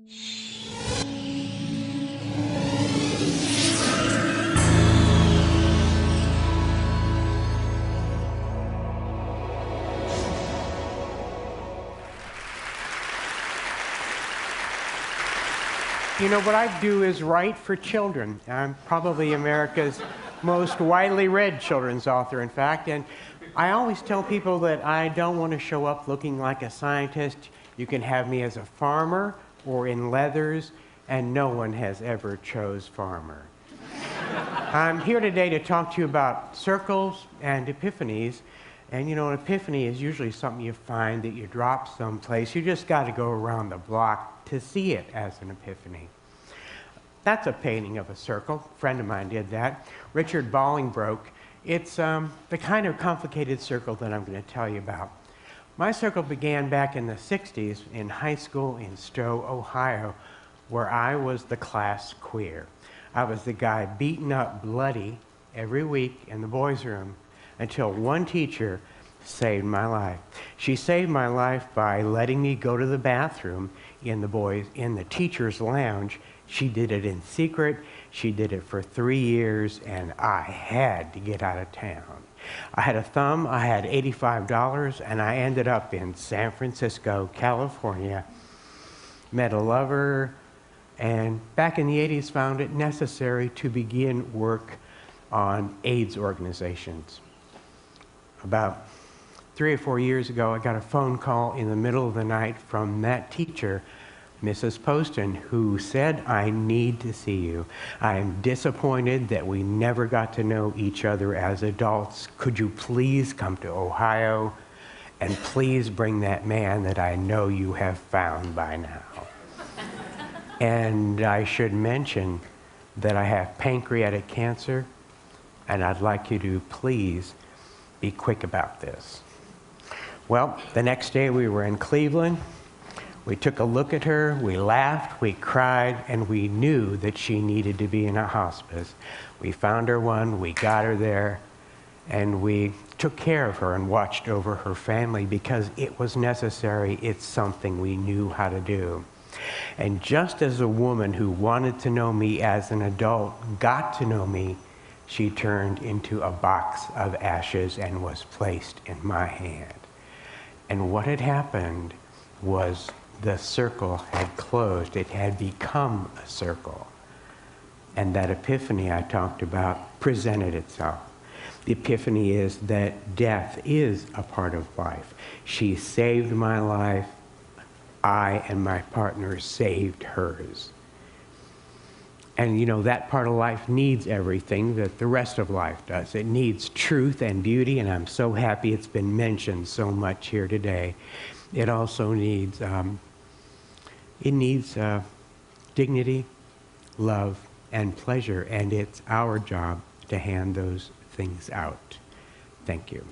You know, what I do is write for children. I'm probably America's most widely read children's author, in fact, and I always tell people that I don't want to show up looking like a scientist. You can have me as a farmer or in leathers, and no one has ever chose farmer. I'm here today to talk to you about circles and epiphanies. And you know, an epiphany is usually something you find that you drop someplace. You just got to go around the block to see it as an epiphany. That's a painting of a circle. A friend of mine did that. Richard Bolingbroke. It's the kind of complicated circle that I'm going to tell you about. My circle began back in the 60s in high school in Stowe, Ohio, where I was the class queer. I was the guy beaten up bloody every week in the boys' room until one teacher saved my life. She saved my life by letting me go to the bathroom in the teacher's lounge. She did it in secret. She did it for 3 years, and I had to get out of town. I had a thumb, I had $85, and I ended up in San Francisco, California, met a lover, and back in the 80s found it necessary to begin work on AIDS organizations. About 3 or 4 years ago, I got a phone call in the middle of the night from that teacher, Mrs. Poston, who said, "I need to see you. I am disappointed that we never got to know each other as adults. Could you please come to Ohio and please bring that man that I know you have found by now?" And I should mention that I have pancreatic cancer, and I'd like you to please be quick about this. Well, the next day we were in Cleveland. We took a look at her, we laughed, we cried, and we knew that she needed to be in a hospice. We found her one, we got her there, and we took care of her and watched over her family because it was necessary. It's something we knew how to do. And just as a woman who wanted to know me as an adult got to know me, she turned into a box of ashes and was placed in my hand. And what had happened was the circle had closed. It had become a circle. And that epiphany I talked about presented itself. The epiphany is that death is a part of life. She saved my life. I and my partner saved hers. And you know, that part of life needs everything that the rest of life does. It needs truth and beauty, and I'm so happy it's been mentioned so much here today. It also needs, dignity, love, and pleasure, and it's our job to hand those things out. Thank you.